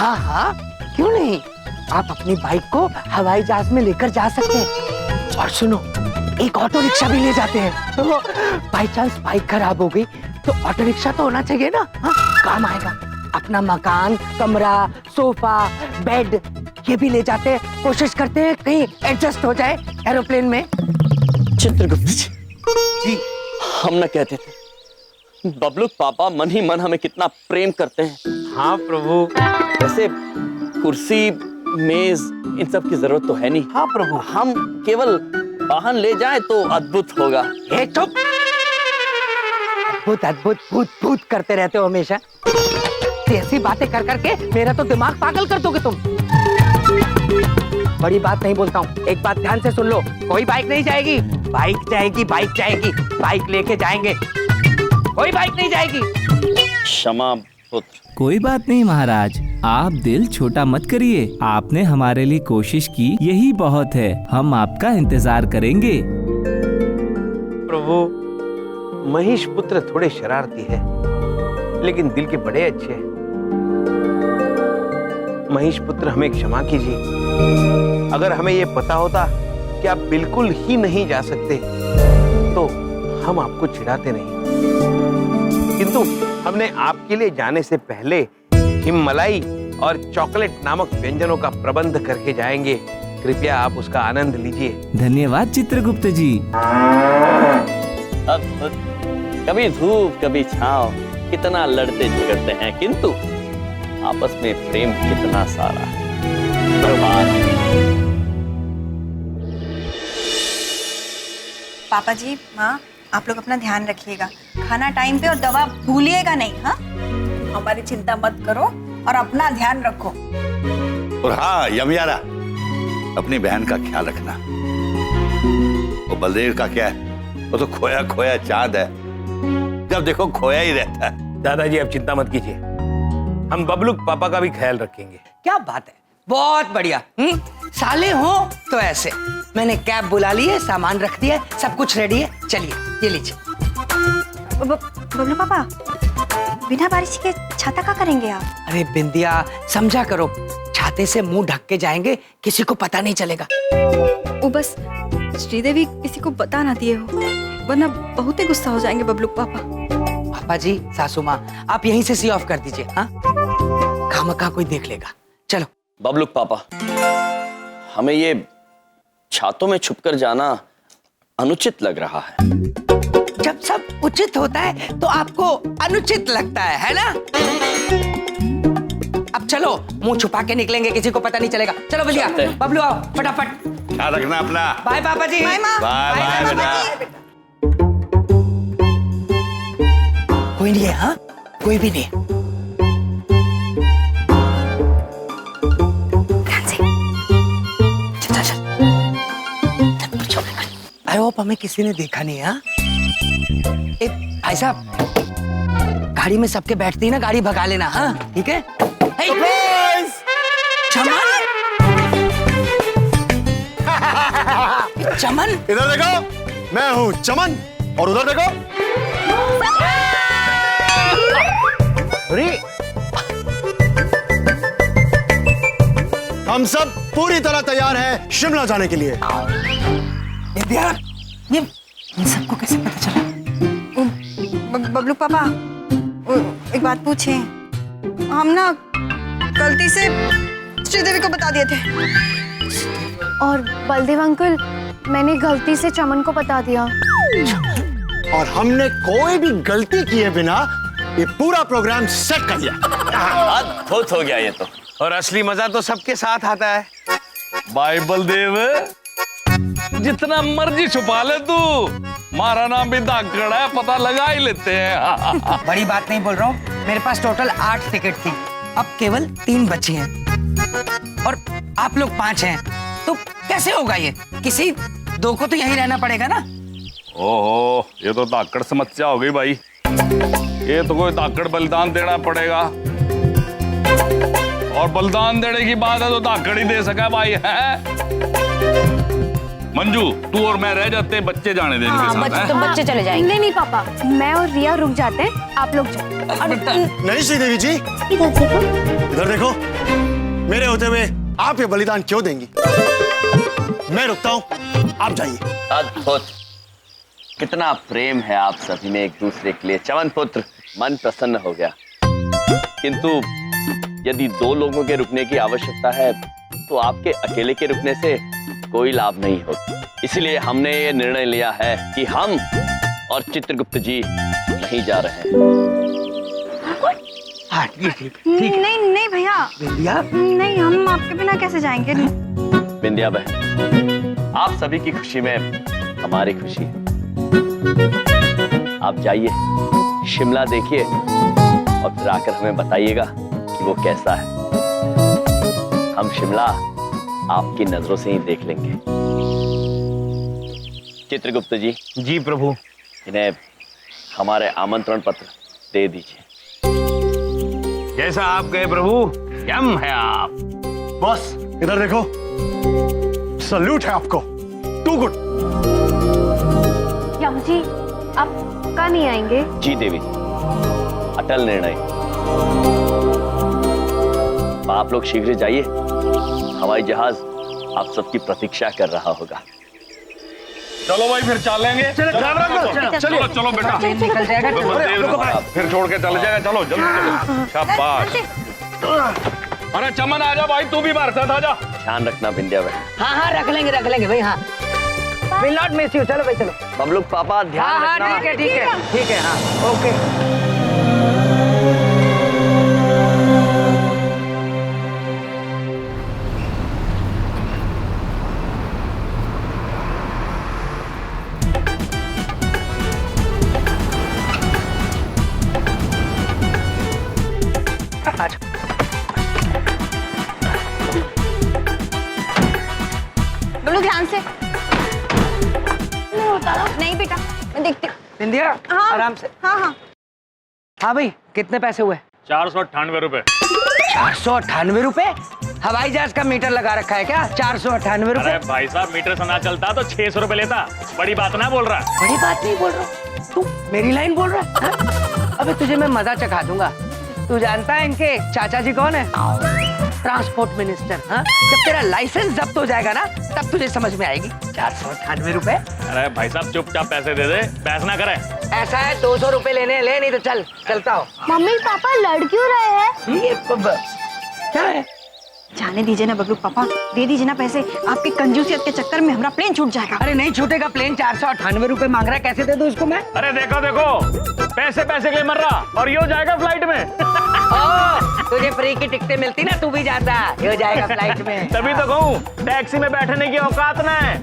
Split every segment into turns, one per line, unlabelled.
हाँ हाँ, क्यों नहीं। आप अपनी बाइक को हवाई जहाज में लेकर जा सकते हैं। और सुनो, एक ऑटो रिक्शा भी ले जाते हैं। तो बाई चांस बाइक खराब हो गई तो ऑटो रिक्शा तो होना चाहिए ना। हाँ, काम आएगा। अपना मकान, कमरा, सोफा, बेड ये भी ले जाते हैं। कोशिश करते हैं कहीं एडजस्ट हो जाए एरोप्लेन में।
चित्रगुप्त जी, हम न कहते थे बबलूक पापा मन ही मन हमें कितना प्रेम करते हैं।
हाँ प्रभु।
वैसे कुर्सी, मेज इन सब की जरूरत तो है नहीं।
हाँ प्रभु।
हम केवल वाहन ले जाएं तो अद्भुत होगा।
चुप। अद्भुत अद्भुत भूत भूत करते रहते हो हमेशा। ऐसी बातें कर करके मेरा तो दिमाग पागल कर दोगे तुम। बड़ी बात नहीं बोलता हूँ, एक बात ध्यान से सुन लो। कोई बाइक नहीं जाएगी। बाइक जाएगी, बाइक जाएगी, बाइक लेके जाएंगे। कोई बाइक नहीं जाएगी।
क्षमा पुत्र।
कोई बात नहीं महाराज, आप दिल छोटा मत करिए। आपने हमारे लिए कोशिश की, यही बहुत है। हम आपका इंतजार करेंगे।
प्रभु, महिष पुत्र थोड़े शरारती है, लेकिन दिल के बड़े अच्छे हैं। महिष पुत्र, हमें क्षमा कीजिए। अगर हमें ये पता होता कि आप बिल्कुल ही नहीं जा सकते तो हम आपको चिढ़ाते नहीं, किंतु हमने आपके लिए जाने से पहले हिममलाई और चॉकलेट नामक व्यंजनों का प्रबंध करके जाएंगे। कृपया आप उसका आनंद लीजिए।
धन्यवाद चित्रगुप्त जी।
अद्भुत। कभी धूप कभी छांव, कितना लड़ते झगड़ते हैं, किंतु आपस में प्रेम कितना सारा है।
पापा जी, माँ, आप लोग अपना ध्यान रखिएगा। खाना टाइम पे और दवा भूलिएगा नहीं। हाँ, हमारी चिंता मत करो और अपना ध्यान रखो।
और हाँ यमयारा, अपनी बहन का ख्याल रखना। वो बलदेव का क्या है, वो तो खोया खोया चांद है, जब देखो खोया ही रहता है।
दादाजी आप चिंता मत कीजिए, हम बबलूक पापा का भी ख्याल रखेंगे।
क्या बात है, बहुत बढ़िया। साले हो तो ऐसे। मैंने कैब बुला ली है, सामान रख दिया है, सब कुछ रेडी है। चलिए ये लीजिए।
बबलू पापा, बिना बारिश के छाता क्या करेंगे आप?
अरे बिंदिया, समझा करो। छाते से मुंह ढक के जाएंगे, किसी को पता नहीं चलेगा।
वो बस श्रीदेवी किसी को बता ना दिए हो, वरना बहुत ही गुस्सा हो जाएंगे बबलू पापा।
पापा जी, सासू माँ, आप यहीं से सी ऑफ कर दीजिए। हाँ, खामखा कोई देख लेगा। चलो।
बबलूक पापा, हमें ये छातों में छुपकर जाना अनुचित लग रहा है।
जब सब उचित होता है तो आपको अनुचित लगता है ना? अब चलो, मुंह छुपा के निकलेंगे, किसी को पता नहीं चलेगा। चलो भैया, बबलू आओ फटाफट।
ख्याल रखना अपना।
बाय पापा जी।
बाय माँ।
बाय बाय बेटा।
कोई नहीं है। हाँ, कोई भी नहीं है। आई होप हमें किसी ने देखा नहीं है। भाई साहब, गाड़ी में सबके बैठती है ना, गाड़ी भगा लेना। हाँ ठीक है। चमन, चमन,
इधर देखो, मैं हूँ चमन, और उधर देखो।
अरे,
हम सब पूरी तरह तैयार हैं शिमला जाने के लिए।
ये इन सबको कैसे पता चला?
बबलू पापा, एक बात पूछे, हम ना गलती से श्रीदेवी को बता दिए थे।
और बलदेव अंकल, मैंने गलती से चमन को बता दिया।
और हमने कोई भी गलती किए बिना ये पूरा प्रोग्राम सेट कर दिया।
अद्भुत हो गया ये तो।
और असली मजा तो सबके साथ आता है।
भाई बलदेव, जितना मर्जी छुपा ले तू, मारा नाम भी धाकड़ है, पता लगा ही लेते हैं।
बड़ी बात नहीं बोल रहा हूँ, मेरे पास टोटल 8 टिकट थी, अब केवल 3 बची हैं और आप लोग 5 हैं, तो कैसे होगा ये? किसी 2 को तो यहीं रहना पड़ेगा ना।
ओहो, ये तो धाकड़ समस्या हो गई भाई। ये तो कोई धाकड़ बलिदान देना पड़ेगा, और बलिदान देने की बात है तो धाकड़ ही दे सका भाई है। मंजू, तू और मैं रह जाते, बच्चे जाने देंगे।
हाँ, तो बच्चे चले जाएंगे। नहीं नहीं पापा, मैं और रिया रुक जाते हैं, आप लोग जाओ।
नहीं श्रीदेवी जी,
इधर देखो।
इधर देखो। होते हुए आप ये बलिदान क्यों देंगी? मैं रुकता हूं, आप जाइए।
अद्भुत, कितना प्रेम है आप सभी में एक दूसरे के लिए। च्यवन पुत्र, मन प्रसन्न हो गया। किंतु यदि दो लोगों के रुकने की आवश्यकता है तो आपके अकेले के रुकने से कोई लाभ नहीं होता। इसलिए हमने ये निर्णय लिया है कि हम और चित्रगुप्त जी नहीं जा रहे हैं।
हाँ ठीक।
नहीं नहीं भैया,
बिंदिया,
नहीं, हम आपके बिना कैसे जाएंगे?
बिंदिया बहन, आप सभी की खुशी में हमारी खुशी है। आप जाइए, शिमला देखिए और फिर आकर हमें बताइएगा कि वो कैसा है। हम शिमला आपकी नजरों से ही देख लेंगे। चित्रगुप्त जी।
जी प्रभु।
इन्हें हमारे आमंत्रण पत्र दे दीजिए।
जैसा आप कहे प्रभु। यम है आप।
बॉस इधर देखो, सल्यूट है आपको, टू गुड।
यम जी, आप कहाँ नहीं आएंगे?
जी देवी, अटल निर्णय। आप लोग शीघ्र जाइए, हवाई जहाज आप सबकी प्रतीक्षा कर रहा होगा।
चलो भाई फिर चलेंगे। चलो चलो बेटा,
निकल जाएगा।
फिर छोड़ के चले जाएगा। चलो जल्दी चलो। शाबाश। अरे चमन आजा भाई, तू भी हमारे साथ आजा।
ध्यान रखना बिंदिया बहन।
हाँ हाँ रख लेंगे भाई। हाँ, विल नॉट मिस यू। चलो भाई चलो।
बबलू पापा ध्यान
हाँ
रखना।
ठीक है। हाँ ओके।
बोलो ध्यान से। नहीं बेटा, मैं देखती हूँ।
बिंदिया,
हाँ,
आराम से।
हाँ।
हाँ भाई, कितने पैसे हुए?
498 रुपए।
498 रुपए? हवाई जहाज का मीटर लगा रखा है क्या? 498 रुपए?
अरे भाई साहब, मीटर से ना चलता तो 600 रुपए लेता। बड़ी बात ना बोल रहा।
बड़ी बात नहीं बोल रहा, तू मेरी लाइन बोल रहा है? हाँ? अबे तुझे मैं मजा चखा दूंगा। तू जानता है इनके चाचा जी कौन है? Transport minister. हाँ, जब तेरा लाइसेंस जब्त हो जाएगा ना, तब तुझे समझ में आएगी। 498 रुपए?
अरे भाई साहब, चुपचाप पैसे दे दे, बहस ना करे।
ऐसा है, 200 रुपए लेने ले, नहीं तो चलता हो।
मम्मी पापा लड़ क्यों रहे हैं?
ये क्या है?
जाने दीजिए ना बबलू पापा, दे दीजिए ना पैसे। आपकी कंजूसियत के चक्कर में हमारा प्लेन छूट जाएगा।
अरे नहीं छूटेगा प्लेन। 498 रुपए मांग रहा है, कैसे दे दूं इसको मैं?
अरे देखो, पैसे के लिए मर रहा और ये हो जाएगा फ्लाइट में।
तुझे फ्री की टिकटें मिलती ना, तू भी जाता, ये हो जाएगा फ्लाइट में।
तभी तो कहूँ, टैक्सी में बैठने की औकात ना है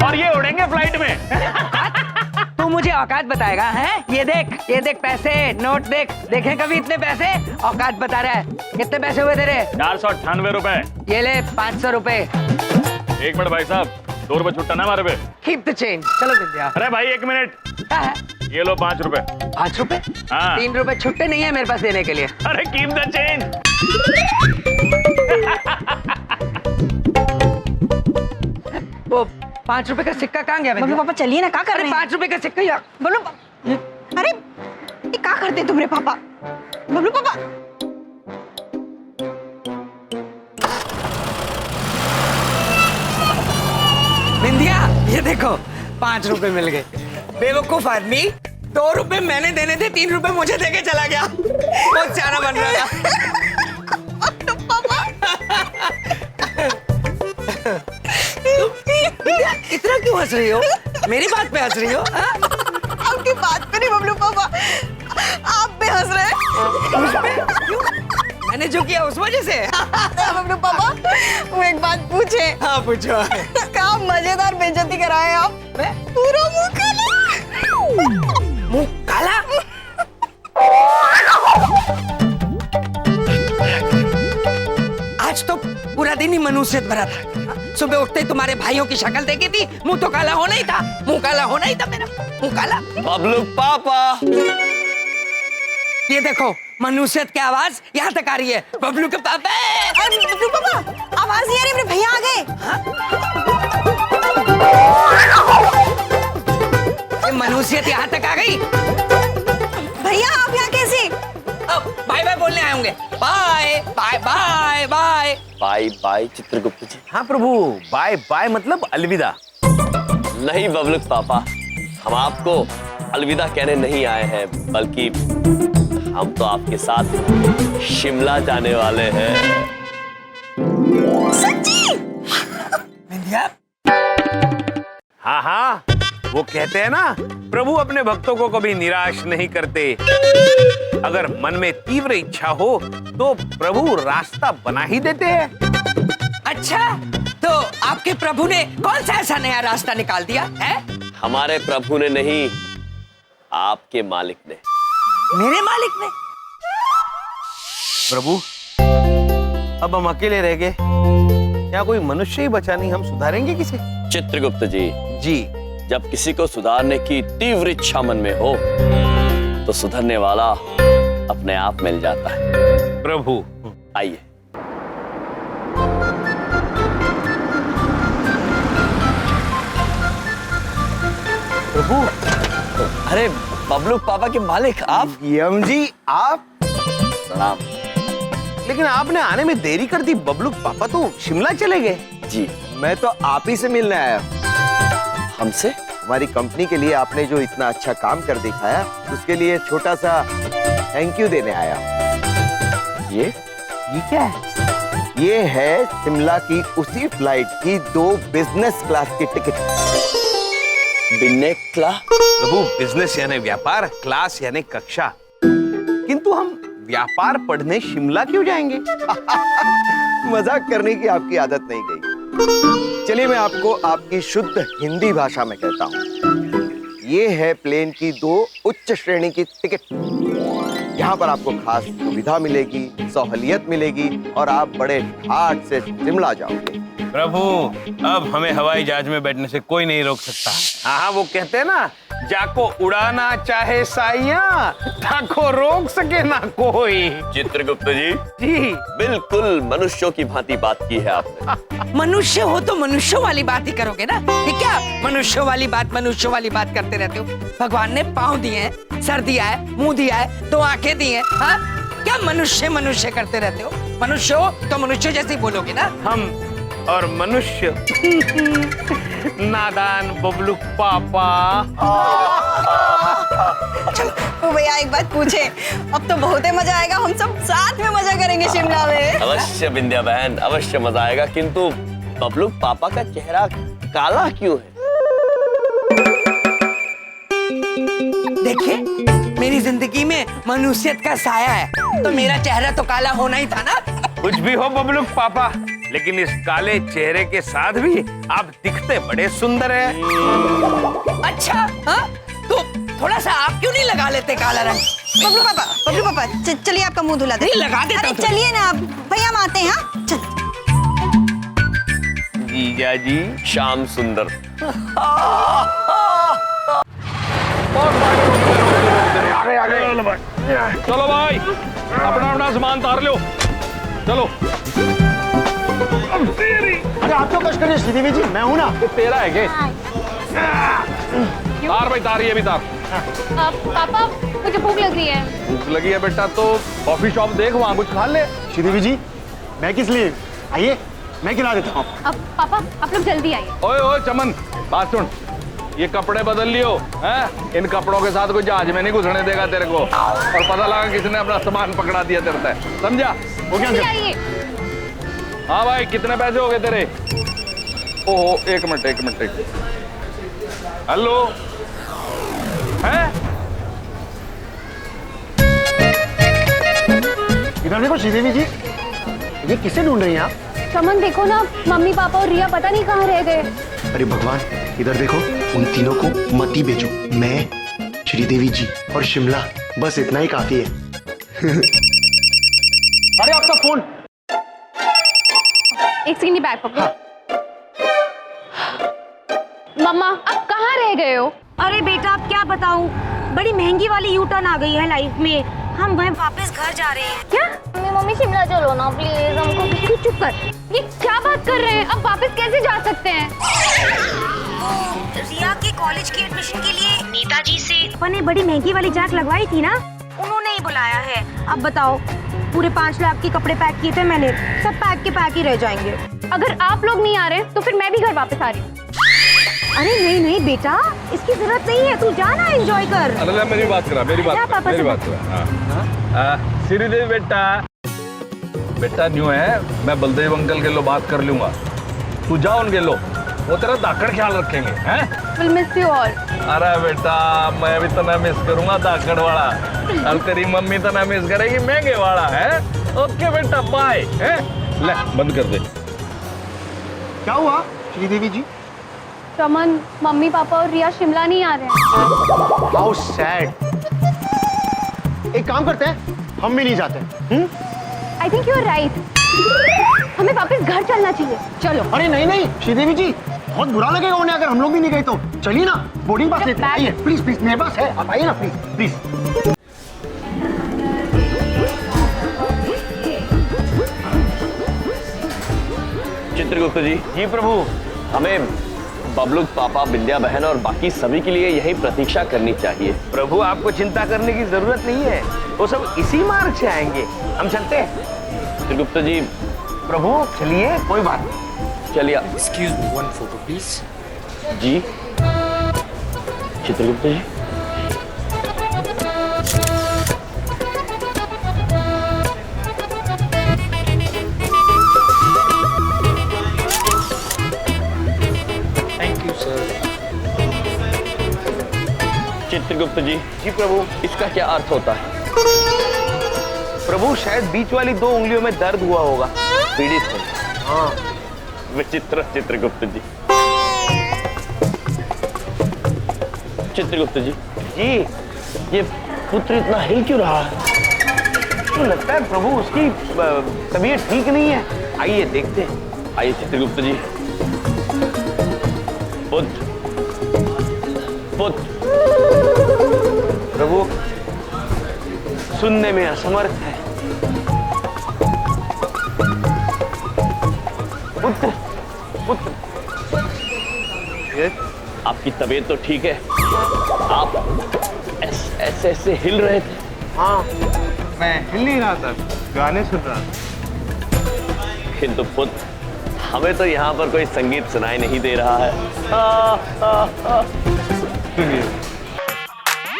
और ये उड़ेंगे फ्लाइट में।
तू मुझे औकात बताएगा? हैं? ये देख पैसे, नोट देखे कभी इतने पैसे? औकात बता रहा है। कितने पैसे हुए तेरे?
498 रुपए।
ये ले 500 रुपए।
1 मिनट भाई साहब, 2 रुपए छुट्टा ना हमारे पे।
Keep the change. चलो विद्या।
अरे भाई 1 मिनट,
क्या है?
ये लो 5 रुपए।
5 रुपए?
हाँ।
3 रुपए छुट्टे नहीं है मेरे पास देने के लिए।
अरे कीप द चेंज।
वो 5 रुपए का सिक्का कहाँ गया?
बबलू पापा चलिए ना, क्या कर रहे हैं?
5 रुपए का सिक्का यार।
बोलो, अरे ये क्या करते हैं तुम्हारे पापा? बबलू पापा,
बिंदिया, ये देखो 5 रुपए मिल गए। बेवकूफ आदमी, 2 रुपए मैंने देने थे, 3 रुपए मुझे देके चला गया। बहुत सियाना बन रहा था। इतना क्यों हंस रही हो? मेरी बात पे हंस रही हो?
आपकी बात पे नहीं बबलू पापा, आप पे हंस रहे हैं।
मैंने जो किया उस वजह से?
बबलू पापा, वो एक बात पूछे?
हाँ पूछो।
क्या मजेदार बेइज्जती कराए आप। पूरा मुंह काला।
मुंह काला? आज तो पूरा दिन ही मनुष्यत भरा था। सुबह उठते ही तुम्हारे भाइयों की शक्ल देखी थी, मुंह तो काला होना ही था। मुंह काला होना ही था मेरा, मुंह काला।
बबलू पापा,
ये देखो, मनुष्यत की आवाज यहाँ तक आ रही है। बबलू के पापा।
अरे बबलू पापा, आवाज नहीं आ रही, मेरे भैया आ गए।
ये मनुष्यत यहाँ तक आ गई।
भैया आप यहाँ कैसे?
बाय बाय बोलने आए होंगे। Bye bye bye bye bye.
Bye bye Chitragupt ji.
हाँ प्रभु, बाय बाय मतलब अलविदा।
नहीं बबलू पापा, हम आपको अलविदा कहने नहीं आए हैं, बल्कि हम तो आपके साथ शिमला जाने वाले हैं।
हाँ हाँ, वो कहते हैं ना, प्रभु अपने भक्तों को कभी निराश नहीं करते। अगर मन में तीव्र इच्छा हो तो प्रभु रास्ता बना ही देते हैं।
अच्छा, तो आपके प्रभु ने कौन सा ऐसा नया रास्ता निकाल दिया है?
हमारे प्रभु ने नहीं, आपके मालिक ने।
मेरे मालिक ने?
प्रभु, अब हम अकेले रह गए, क्या कोई मनुष्य ही बचा नहीं, हम सुधारेंगे किसे?
चित्रगुप्त जी,
जी,
जब किसी को सुधारने की तीव्र इच्छा मन में हो तो सुधरने वाला अपने आप मिल जाता है।
प्रभु
आइए।
प्रभु,
अरे बबलू पापा के मालिक आप?
यम जी आप?
प्रणाम।
लेकिन आपने आने में देरी कर दी, बबलू पापा तो शिमला चले गए।
जी,
मैं तो आप ही से मिलने आया।
हमसे?
हमारी कंपनी के लिए आपने जो इतना अच्छा काम कर दिखाया, उसके लिए छोटा सा थैंक यू देने आया।
ये
क्या है? ये है शिमला की उसी फ्लाइट की 2 बिजनेस क्लास की टिकट।
प्रभु, बिजनेस यानी व्यापार, क्लास यानी कक्षा, किंतु हम व्यापार पढ़ने शिमला क्यों जाएंगे?
मजाक करने की आपकी आदत नहीं गई। चलिए मैं आपको आपकी शुद्ध हिंदी भाषा में कहता हूँ। ये है प्लेन की 2 उच्च श्रेणी की टिकट। यहाँ पर आपको खास सुविधा मिलेगी, सहूलियत मिलेगी और आप बड़े ठाट से शिमला जाओगे।
प्रभु, अब हमें हवाई जहाज में बैठने से कोई नहीं रोक सकता। हाँ, वो कहते हैं ना, जाको उड़ाना चाहे साइया, ताको रोक सके ना कोई।
चित्रगुप्त जी,
जी,
बिल्कुल मनुष्यों की भांति बात की है आपने।
मनुष्य हो तो मनुष्यों वाली बात ही करोगे ना? ये क्या मनुष्यों वाली बात करते रहते हो? भगवान ने पाँव दिए हैं, सर दिया है, मुंह दिया है, 2 आंखें दी हैं, हाँ? क्या मनुष्य करते रहते हो? मनुष्य हो तो मनुष्य जैसे बोलोगे ना?
हम और मनुष्य। नादान बबलू पापा।
ओ भैया एक बात पूछे, अब तो बहुत ही मजा आएगा, हम सब साथ में मजा करेंगे शिमला में।
अवश्य विंध्या बहन, अवश्य मजा आएगा, किंतु बबलू पापा का चेहरा काला क्यों है?
देखिए, मेरी जिंदगी में मनुष्यत का साया है, तो मेरा चेहरा तो काला होना ही था ना?
कुछ भी हो बबलू पापा, लेकिन इस काले चेहरे के साथ भी आप दिखते बड़े सुंदर हैं।
अच्छा, हाँ? तो थोड़ा सा आप क्यों नहीं लगा लेते काला रंग?
बबलू पापा, चलिए आपका मुंह धुला दे।
नहीं, लगा देता हूं।
चलिए ना आप, भैया हम आते हैं। हाँ चल।
जीजा जी,
श्याम सुंदर।
चलो भाई, अपना सामान तार लो, चलो।
अरे आप क्यों कष्ट करिए श्रीदेवी जी, मैं हूँ ना।
तो तेरा है के? तार भाई, तार, ये भी तार।
पापा, मुझे भूख लग रही है।
भूख लगी है बेटा तो कॉफी शॉप देख, वहाँ कुछ खा ले।
श्रीदेवी जी, मैं किस लिए? आइए, मैं खिला देता हूँ।
अब पापा, आप लोग जल्दी आइए।
ओए ओए चमन, बात सुन, ये कपड़े बदल लियो, हैं? इन कपड़ों के साथ कोई जहाज में नहीं घुसने देगा तेरे को, और पता लगा किसने अपना सामान पकड़ा दिया तेरे से, समझा?
हो गया?
आइए।
हाँ भाई, कितने पैसे हो गए तेरे? ओहो, एक मिनट। हेलो, है?
इधर देखो श्रीदेवी जी, ये किसे ढूंढ रही हैं आप?
चमन देखो ना, मम्मी पापा और रिया पता नहीं कहाँ रह गए।
अरे भगवान, इधर देखो, उन तीनों को मत ही भेजो। मैं, श्रीदेवी जी और शिमला, बस इतना ही काफी है।
अरे आपका फोन।
एक सेकंड, बैग पकड़ो। मम्मा, आप कहाँ रह गए हो?
अरे बेटा, अब क्या बताऊं, बड़ी महंगी वाली यू टर्न आ गई है लाइफ में, हम वह वापस घर जा रहे हैं।
क्या? मम्मी शिमला चलो ना प्लीज, हमको। चुप कर, ये क्या बात कर रहे हैं? अब वापस कैसे जा सकते हैं?
रिया के कॉलेज की एडमिशन के लिए नेताजी से अपन ने बड़ी महंगी वाली जाक लगवाई थी ना, उन्होंने ही बुलाया है। अब बताओ पूरे 5 लाख के कपड़े पैक किए थे मैंने, सब पैक के पैक ही रह जाएंगे।
अगर आप लोग नहीं आ रहे तो फिर मैं भी घर वापस आ रही हूँ।
अरे नहीं नहीं बेटा, इसकी जरूरत नहीं है, तू जाना एंजॉय कर।
अरे मेरी बात करा, मेरी
क्या पापा
मेरी
से
बात करा। हाँ श्रीदेवी बेटा न्यू है, मैं बलदेव अंकल के लो बात कर लूंगा, तू जा उनके लो, वो तेरा दाकड़ ख्याल रखेंगे हैं।
Will miss you all.
अरे बेटा मैं भी तना मिस करूंगा दाकड़ वाला, और तेरी मम्मी तना मिस करेगी महंगे वाला है। ओके बेटा बाय। ले बंद कर दे।
क्या हुआ श्रीदेवी जी?
चमन, मम्मी पापा और रिया शिमला नहीं आ रहे हैं।
How sad. एक काम करते हैं, हम भी नहीं जाते।
I think you are right, हमें वापस घर चलना चाहिए। चलो।
अरे नहीं नहीं श्रीदेवी जी, बहुत बुरा लगेगा उन्हें अगर हम लोग भी नहीं गए तो। चलिए ना, बोर्डिंग पास लेते हैं। आइए प्लीज प्लीज, मेरे पास है, आप आइए ना प्लीज प्लीज।
चित्रगुप्त जी।
जी प्रभु।
हमें बबलू पापा, बिंदिया बहन और बाकी सभी के लिए यही प्रतीक्षा करनी चाहिए।
प्रभु आपको चिंता करने की जरूरत नहीं है, वो सब इसी मार्ग से आएंगे। हम चलते हैं।
चित्रगुप्त जी।
प्रभु चलिए, कोई बात नहीं।
चलिए।
Excuse me, one photo please.
जी Chitragupt ji.
Thank you sir.
Chitragupt ji.
जी प्रभु।
इसका क्या अर्थ होता है?
प्रभु शायद बीच वाली 2 उंगलियों में दर्द हुआ होगा।
पीड़ित है।
हाँ।
विचित्र चित्रगुप्त जी। चित्रगुप्त जी।
जी।
ये पुत्र इतना हिल क्यों रहा है?
तो लगता है प्रभु उसकी तबीयत ठीक नहीं है। आइए देखते हैं।
आइए चित्रगुप्त जी। पुत्र
प्रभु सुनने में असमर्थ है। पुत्र
आपकी तबीयत तो ठीक है? आप ऐसे हिल रहे थे।
हाँ मैं हिल नहीं रहा था, गाने सुन रहा था।
किंतु पुत्र हमें तो यहाँ पर कोई संगीत सुनाई नहीं दे रहा है।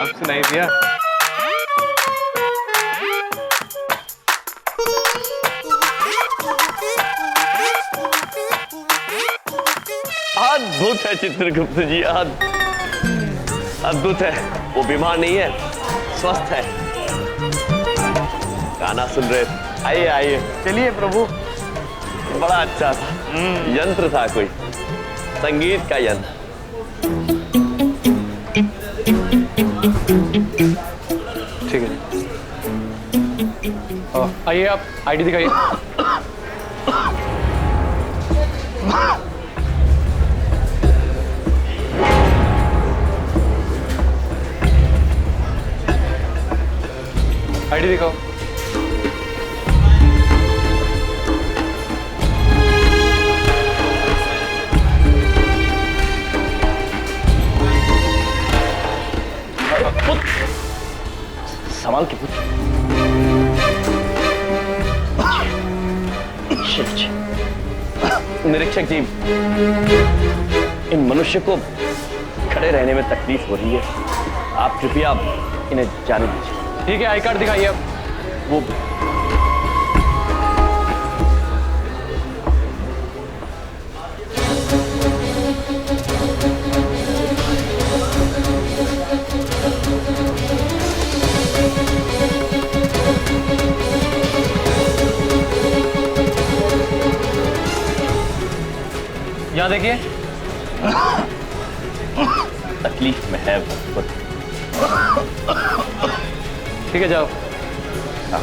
अब सुनाई दिया?
अद्भुत है चित्रगुप्त जी, अद्भुत है। वो बीमार नहीं है, स्वस्थ है। गाना सुन रहे थे। आइए आइए।
चलिए प्रभु।
बड़ा अच्छा था। यंत्र था कोई, संगीत का यंत्र।
ठीक है। आइए आप आईडी दिखाइए। आईडी दिखाओ।
संभाल के पूछ। निरीक्षक जी, इन मनुष्य को खड़े रहने में तकलीफ हो रही है, आप कृपया इन्हें जाने दीजिए।
ठीक है, आई कार्ड दिखाइए आप।
वो
यहाँ देखिए।
तकलीफ में है।
ठीक है, जाओ।
हाँ।